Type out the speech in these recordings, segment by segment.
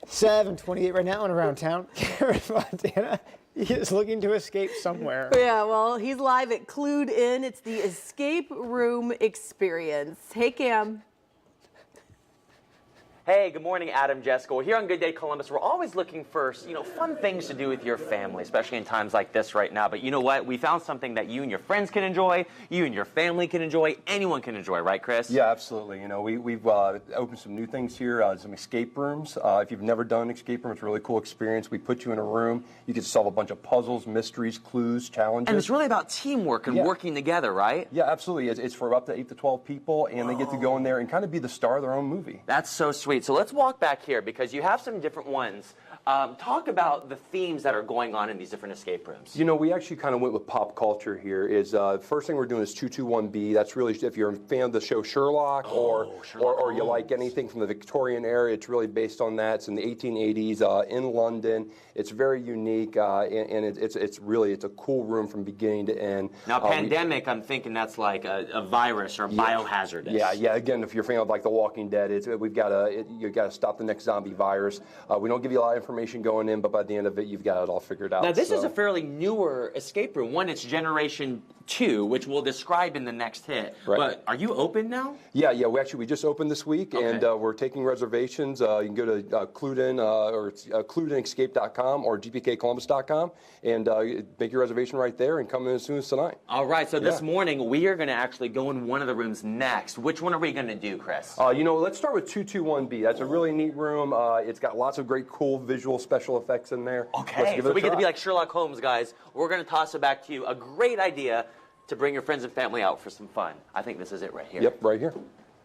7:28 right now and around town. Cameron Montana, he is looking to escape somewhere. Yeah, well, he's live at Clued In. It's the escape room experience. Hey, Cam. Hey, good morning, Adam, Jessica. Well, here on Good Day Columbus, we're always looking for, fun things to do with your family, especially in times like this right now. But you know what? We found something that you and your friends can enjoy, you and your family can enjoy, anyone can enjoy, right, Chris? Yeah, absolutely. We've opened some new things here, some escape rooms. If you've never done an escape room, it's a really cool experience. We put you in a room. You get to solve a bunch of puzzles, mysteries, clues, challenges. And it's really about teamwork and working together, right? Yeah, absolutely. It's for up to 8 to 12 people, and they get to go in there and kind of be the star of their own movie. That's so sweet. So let's walk back here because you have some different ones. Talk about the themes that are going on in these different escape rooms. We actually kind of went with pop culture here. First thing we're doing is 221B. That's really if you're a fan of the show Sherlock, or you like anything from the Victorian era. It's really based on that. It's in the 1880s in London. It's very unique, and it's a cool room from beginning to end. Now, pandemic, I'm thinking that's like a virus or biohazardous. Yeah. Again, if you're a fan of like The Walking Dead, you got to stop the next zombie virus. We don't give you a lot of information going in, but by the end of it, you've got it all figured out. Now, this is a fairly newer escape room. One, it's Generation 2, which we'll describe in the next hit. Right. But are you open now? Yeah. We just opened this week, and we're taking reservations. You can go to CluedIn or CluedInEscape.com or GPKColumbus.com and make your reservation right there and come in as soon as tonight. All right. So this morning we are going to actually go in one of the rooms next. Which one are we going to do, Chris? Let's start with 221B. That's a really neat room. It's got lots of great, cool visual special effects in there. Okay. So we get to be like Sherlock Holmes, guys. We're going to toss it back to you. A great idea to bring your friends and family out for some fun. I think this is it right here. Yep, right here.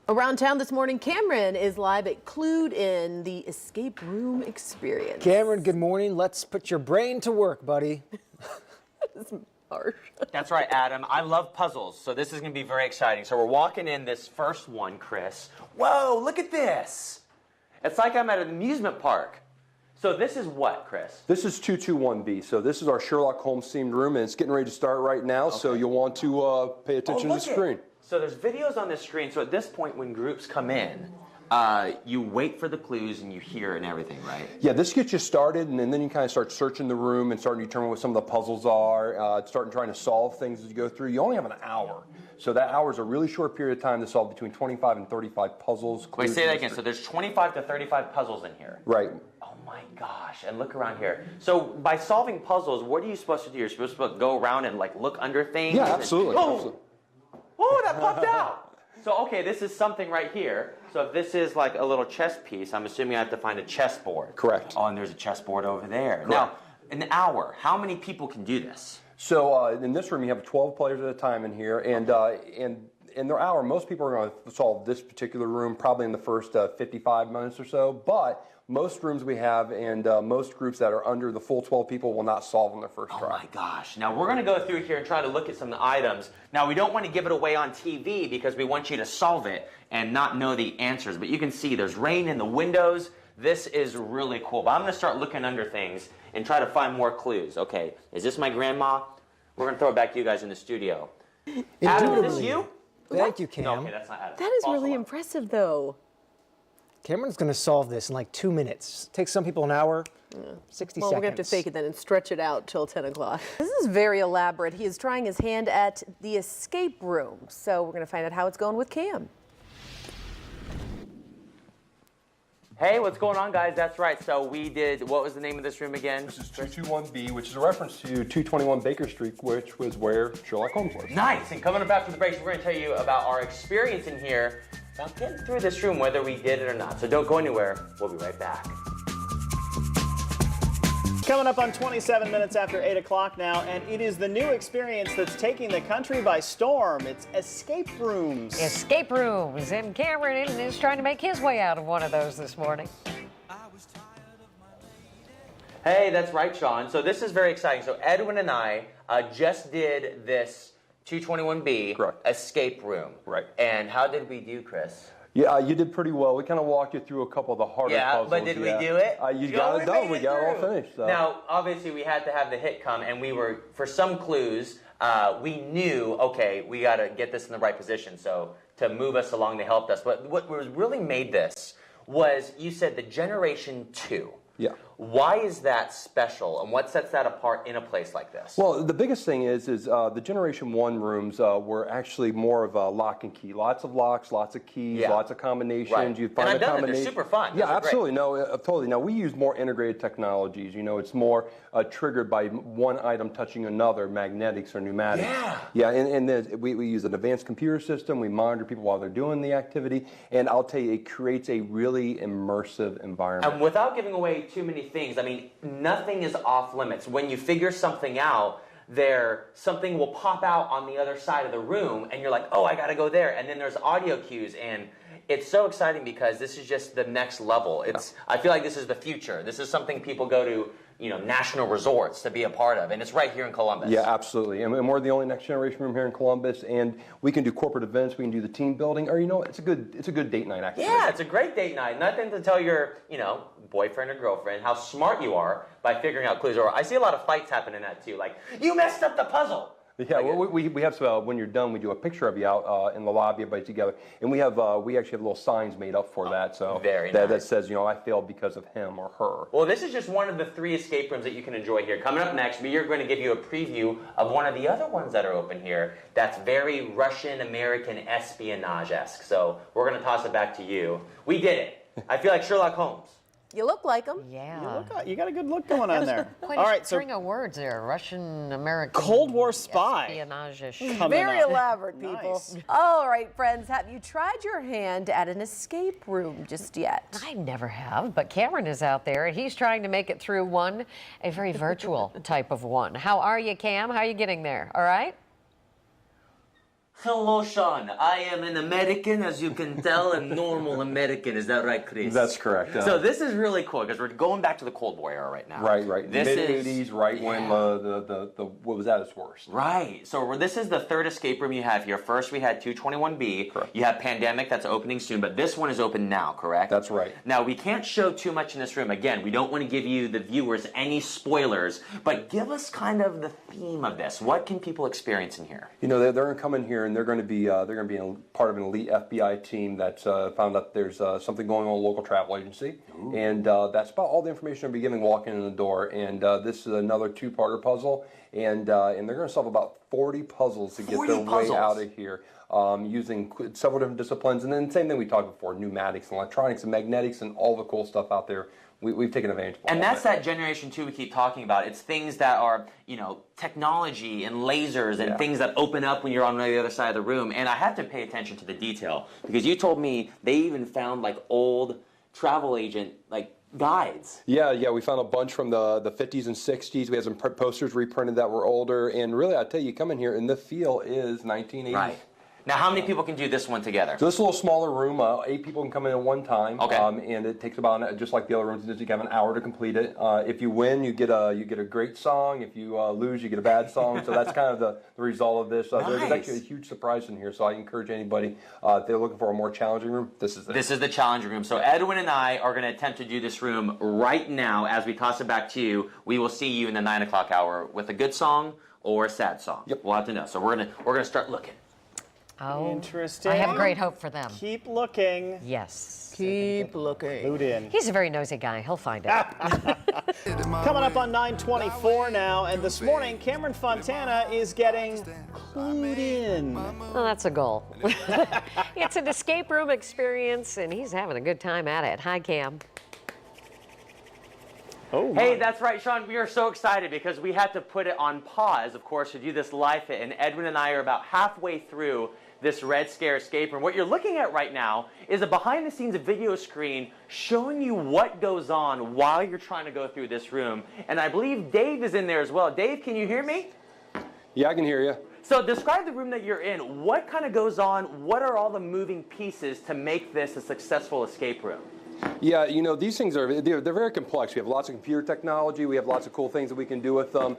Around town this morning, Cameron is live at Clued In, the escape room experience. Cameron, good morning. Let's put your brain to work, buddy. That's harsh. That's right, Adam. I love puzzles, so this is going to be very exciting. So we're walking in this first one, Chris. Whoa, look at this. It's like I'm at an amusement park. So this is what, Chris? This is 221B. So this is our Sherlock Holmes themed room, and it's getting ready to start right now. So you'll want to pay attention to the screen. So there's videos on the screen. So at this point, when groups come in, you wait for the clues and you hear and everything, right? Yeah, this gets you started, and then you kind of start searching the room and starting to determine what some of the puzzles are, starting trying to solve things as you go through. You only have an hour. So that hour is a really short period of time to solve between 25 and 35 puzzles. Wait, say that again. So there's 25 to 35 puzzles in here. Right. Oh my gosh, and look around here. So by solving puzzles, what are you supposed to do? You're supposed to go around and like look under things? Yeah, absolutely. Oh, that popped out. So, okay, this is something right here. So if this is like a little chess piece, I'm assuming I have to find a chessboard. Correct. Oh, and there's a chessboard over there. Correct. Now, an hour, how many people can do this? So in this room, you have 12 players at a time in here, and in their hour, most people are going to solve this particular room probably in the first 55 minutes or so, but most rooms we have and most groups that are under the full 12 people will not solve on their first try. Oh my gosh. Now we're going to go through here and try to look at some of the items. Now we don't want to give it away on TV because we want you to solve it and not know the answers, but you can see there's rain in the windows. This is really cool, but I'm going to start looking under things and try to find more clues. Okay, is this my grandma? We're going to throw it back to you guys in the studio. Adam, is this you? Thank you, Cam. No, okay, that's not Adam. That is really impressive, though. Cameron's going to solve this in like 2 minutes. Takes some people an hour, 60 seconds. Well, we're going to have to fake it then and stretch it out till 10 o'clock. This is very elaborate. He is trying his hand at the escape room. So we're going to find out how it's going with Cam. Hey, what's going on, guys? That's right. So we did, what was the name of this room again? This is 221B, which is a reference to 221 Baker Street, which was where Sherlock Holmes was. Nice. And coming up after the break, we're going to tell you about our experience in here about getting through this room, whether we did it or not. So don't go anywhere. We'll be right back. Coming up on 27 minutes after 8 o'clock now, and it is the new experience that's taking the country by storm. It's escape rooms. Escape rooms, and Cameron is trying to make his way out of one of those this morning. Hey, that's right, Sean. So this is very exciting. So Edwin and I just did this 221B escape room. Right. And how did we do, Chris? Yeah, you did pretty well. We kind of walked you through a couple of the harder puzzles. But did we do it? You got it done. We got it all finished. So. Now, obviously, we had to have the hit come, and we were, for some clues, we knew, okay, we got to get this in the right position. So to move us along, they helped us. But what really made this was you said the Generation 2. Yeah. Why is that special, and what sets that apart in a place like this? Well, the biggest thing is the Generation 1 rooms were actually more of a lock and key. Lots of locks, lots of keys, lots of combinations. Right. You'd find and I've a done combination. it. They're super fun. Yeah, Those are absolutely. great. No, totally. Now, we use more integrated technologies. You know, it's more triggered by one item touching another, magnetics or pneumatics. Yeah. Yeah, and then we use an advanced computer system. We monitor people while they're doing the activity. And I'll tell you, it creates a really immersive environment. And without giving away too many things, I mean, nothing is off limits. When you figure something out, something will pop out on the other side of the room, and you're like, oh, I gotta go there. And then there's audio cues, and it's so exciting because this is just the next level. I feel like this is the future. This is something people go to, national resorts to be a part of, and it's right here in Columbus. Yeah, absolutely. And we're the only next generation room here in Columbus, and we can do corporate events, we can do the team building, or it's a good date night activity. Yeah, it's a great date night. Nothing to tell your, boyfriend or girlfriend how smart you are by figuring out clues. Or I see a lot of fights happen in that too. Like, you messed up the puzzle. Yeah, well, we have when you're done, we do a picture of you out in the lobby, everybody together, and we actually have little signs made up for that. So very nice. That says I failed because of him or her. Well, this is just one of the 3 escape rooms that you can enjoy here. Coming up next, we are going to give you a preview of one of the other ones that are open here. That's very Russian-American espionage-esque. So we're going to toss it back to you. We did it. I feel like Sherlock Holmes. You look like him. Yeah. You got a good look going on there. Quite All a right, so string of words there. Russian, American. Cold War spy. Espionage-ish. Very up. elaborate, people. Nice. All right, friends, have you tried your hand at an escape room just yet? I never have, but Cameron is out there, and he's trying to make it through one, a very virtual type of one. How are you, Cam? How are you getting there? All right? Hello, Sean. I am an American, as you can tell, a normal American. Is that right, Chris? That's correct. So this is really cool because we're going back to the Cold War era right now. Right. This Mid-'80s, when the what was at its worst. Right. So this is the 3rd escape room you have here. First, we had 221B. Correct. You have Pandemic that's opening soon, but this one is open now, correct? That's right. Now, we can't show too much in this room. Again, we don't want to give you, the viewers, any spoilers, but give us kind of the theme of this. What can people experience in here? They're going to come in here and they're going to be part of an elite FBI team that's found out there's something going on in a local travel agency. Ooh. And that's about all the information they'll be giving walking in the door. And this is another 2-parter puzzle. And they're going to solve about 40 puzzles to get their way out of here. Using several different disciplines. And then same thing we talked before, pneumatics and electronics and magnetics and all the cool stuff out there. We've taken advantage of all And that's that. that Generation 2 we keep talking about. It's things that are, technology and lasers and things that open up when you're on the other side of the room. And I have to pay attention to the detail because you told me they even found old travel agent guides. Yeah, we found a bunch from the 50s and 60s. We have some posters reprinted that were older. And really, I tell you, come in here and the feel is 1980s. Right. Now, how many people can do this one together? So this is a little smaller room. 8 people can come in at one time. Okay. And it takes about, just like the other rooms, you have an hour to complete it. If you win, you get a great song. If you lose, you get a bad song. So that's kind of the result of this. There's actually a huge surprise in here. So I encourage anybody, if they're looking for a more challenging room, this is it. This is the challenging room. So Edwin and I are going to attempt to do this room right now. As we toss it back to you, we will see you in the 9 o'clock hour with a good song or a sad song. Yep. We'll have to know. So we're gonna start looking. Oh, Interesting. I have great hope for them. Keep looking. Yes. Keep looking. Clued in. He's a very nosy guy. He'll find it. Coming up on 924 now, and this morning, Cameron Fontana is getting clued in. Well, that's a goal. It's an escape room experience, and he's having a good time at it. Hi, Cam. Oh, Hey, that's right, Sean. We are so excited because we had to put it on pause, of course, to do this live fit. And Edwin and I are about halfway through this Red Scare escape room. What you're looking at right now is a behind-the-scenes video screen showing you what goes on while you're trying to go through this room. And I believe Dave is in there as well. Dave, can you hear me? Yeah, I can hear you. So describe the room that you're in. What kind of goes on? What are all the moving pieces to make this a successful escape room? Yeah, these things they're very complex. We have lots of computer technology. We have lots of cool things that we can do with them.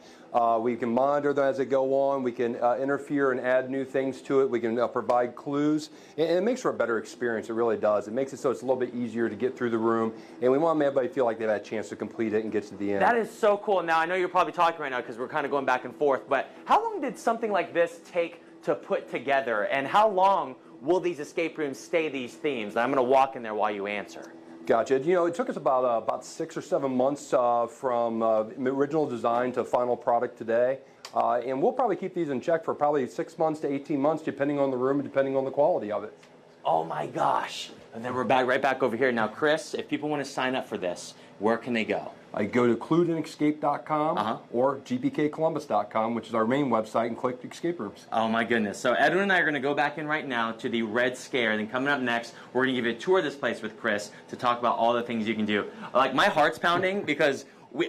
We can monitor them as they go on. We can interfere and add new things to it. We can provide clues. And it makes for a better experience. It really does. It makes it so it's a little bit easier to get through the room. And we want everybody to feel like they've had a chance to complete it and get to the end. That is so cool. Now, I know you're probably talking right now because we're kind of going back and forth, but how long did something like this take to put together? And how long will these escape rooms stay these themes? I'm going to walk in there while you answer. Gotcha. You know, it took us about 6 or 7 months from original design to final product today. And we'll probably keep these in check for probably 6 months to 18 months, depending on the room and depending on the quality of it. Oh my gosh. And then we're right back over here. Now, Chris, if people want to sign up for this, where can they go? I go to CluedInEscape.com or GPKColumbus.com, which is our main website, and click escape rooms. Oh my goodness. So Edwin and I are going to go back in right now to the Red Scare. Then coming up next, we're going to give you a tour of this place with Chris to talk about all the things you can do. Like, my heart's pounding because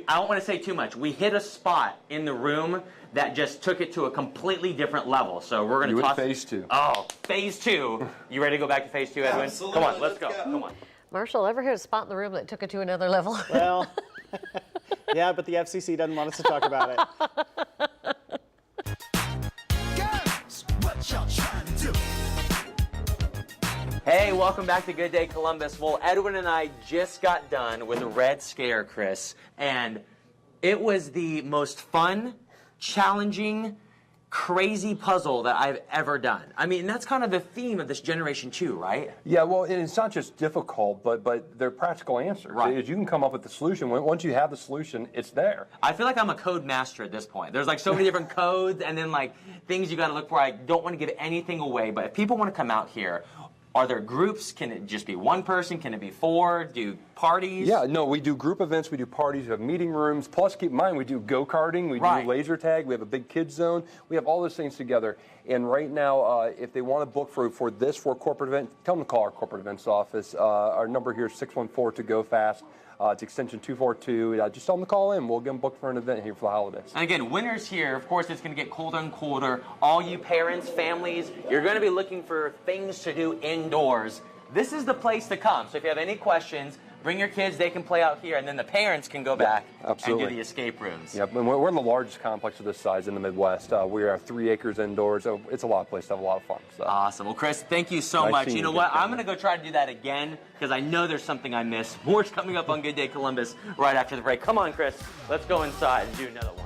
I don't want to say too much. We hit a spot in the room that just took it to a completely different level. So we're going to toss phase 2. Oh, phase 2. You ready to go back to phase 2, Edwin? Absolutely. Come on, let's go. Come on. Marshall, ever hit a spot in the room that took it to another level? Well, yeah, but the FCC doesn't want us to talk about it. Girls, what y'all trying to do? Hey, welcome back to Good Day Columbus. Well, Edwin and I just got done with Red Scare, Chris, and it was the most fun, challenging, crazy puzzle that I've ever done. I mean, that's kind of the theme of this Generation 2, right? Yeah, well, and it's not just difficult, but they're practical answers. Right. You can come up with the solution. Once you have the solution, it's there. I feel like I'm a code master at this point. There's like so many different codes and then like things you got to look for. I don't want to give anything away, but if people want to come out here, are there groups? Can it just be one person? Can it be 4? Do parties? Yeah, no, we do group events, we do parties, we have meeting rooms. Plus, keep in mind, we do go-karting, we do laser tag, we have a big kids zone. We have all those things together. And right now, if they want to book for a corporate event, tell them to call our corporate events office. Our number here is 614-to-GO-FAST. It's extension 242. Just tell them to call in. We'll get them booked for an event here for the holidays. And again, winter's here. Of course, it's going to get colder and colder. All you parents, families, you're going to be looking for things to do indoors. This is the place to come. So if you have any questions, bring your kids. They can play out here, and then the parents can go back and do the escape rooms. Yep, and we're in the largest complex of this size in the Midwest. We have 3 acres indoors. So it's a lot of place to have a lot of fun. So. Awesome. Well, Chris, thank you so much. You know what? I'm going to go try to do that again because I know there's something I missed. More's coming up on Good Day Columbus right after the break. Come on, Chris. Let's go inside and do another one.